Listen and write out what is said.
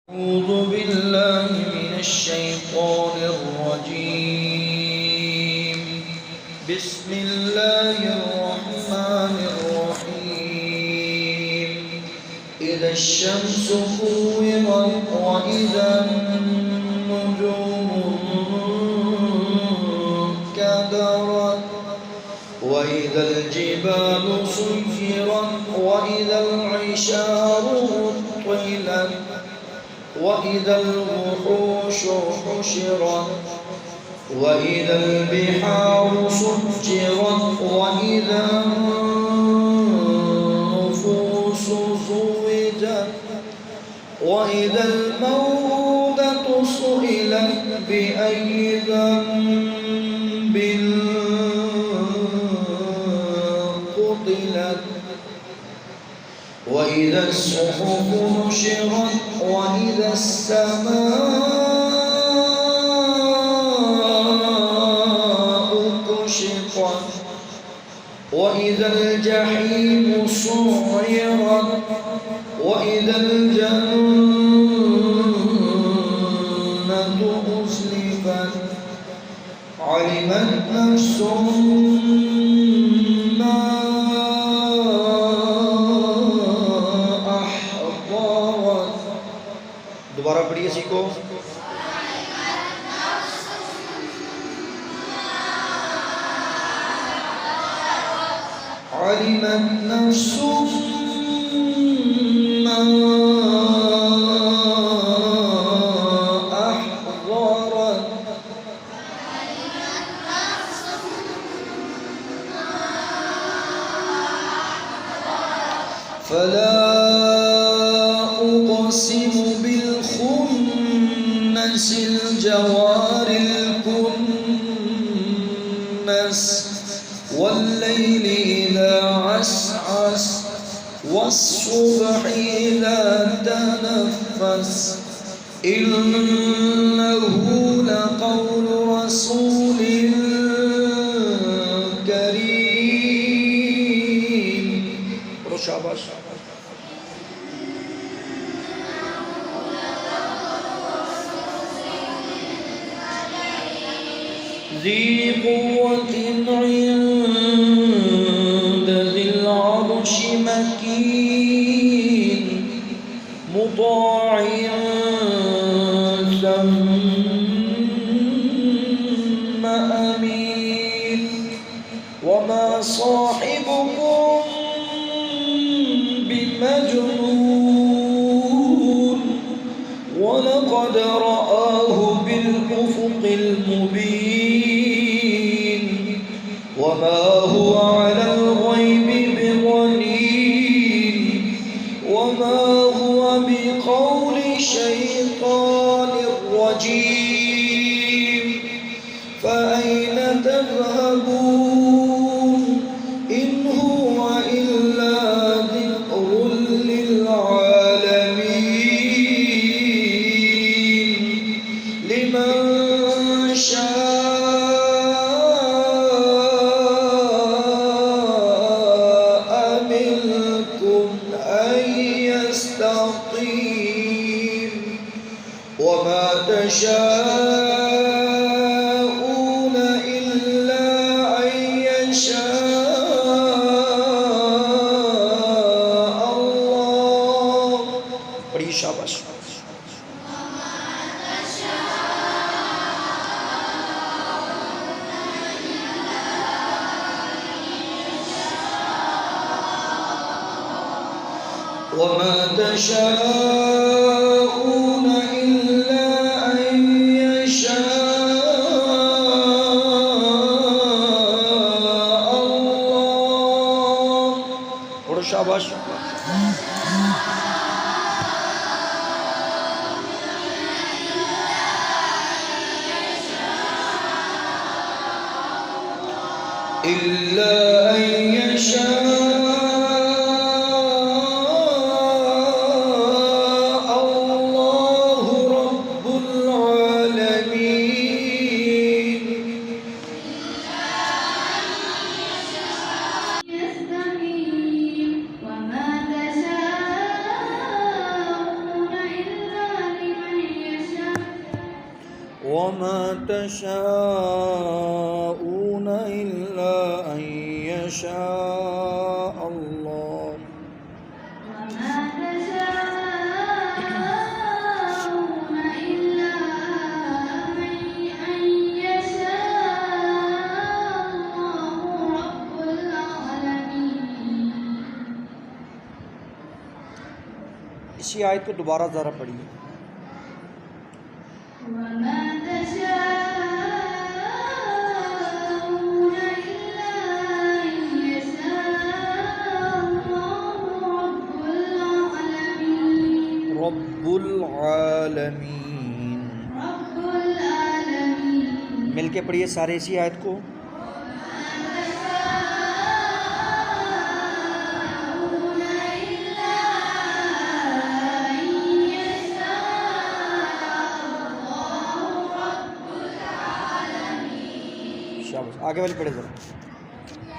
أعوذ بالله من الشيطان الرجيم. بسم الله الرحمن الرحيم. إذا الشمس كورت وإذا النجوم انكدرت وإذا الجبال سيرت وإذا العشار عطلت وإذا الوحوش حشرت وإذا البحار سجرت وإذا النفوس زوجت وإذا الموءودة سئلت بأي ذنب قتلت وإذا الصحف نشرت وإذا السماء كشطت وإذا الجحيم سعرت وإذا الجنة أزلفت علمت نفس ما दोबारा पढ़िए सीखो। علمت نفس ما أحضرت فلا أقسم بالخنس الجوار الكنس والليل إذا عسعس والصبح إذا تنفس إنه لقول رسول كريم. شاباش. ذي قوة عند ذي العرش مكين مطاع ثم أمين وما صاحبكم بمجنون ولقد رآه بالأفق المبين وما هو على الغيب بضنين وما هو بقول شيطان رجيم فأين تذهبون إن هو إلا ذكر للعالمين لمن شاء منكم أن يستقيم وما تشاءون إلا أن يشاء الله. بڑی شاباش. وما تشاءون إلا أن يشاء الله. بڑو شاباش. إلا أن يشاء وما تشاءون إلا وما تشاءون إلا أن يشاء الله وما تشاءون إلا أن يشاء الله رب العالمين. इसी आयत को दोबारा ज़रा पढ़िए. وما تشاءون إلا أن يشاء الله رب रब्बुल आलमीन. العالمين. मिलके पढ़िए सारे इसी आयत को. تشاءون إلا أن يشاء الله رب العالمين. शाबाश. आगे वाली पढ़े ज़रा.